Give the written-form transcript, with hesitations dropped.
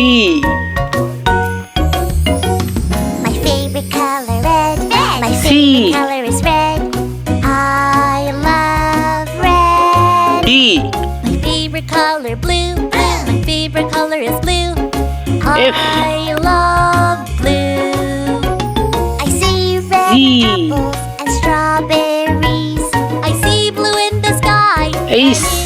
D. My favorite color red. My C. favorite color is red. I love red. D. My favorite color blue. My favorite color is blue. F. I love blue. I see red Z. apples and strawberries. I see blue in the sky. Ace.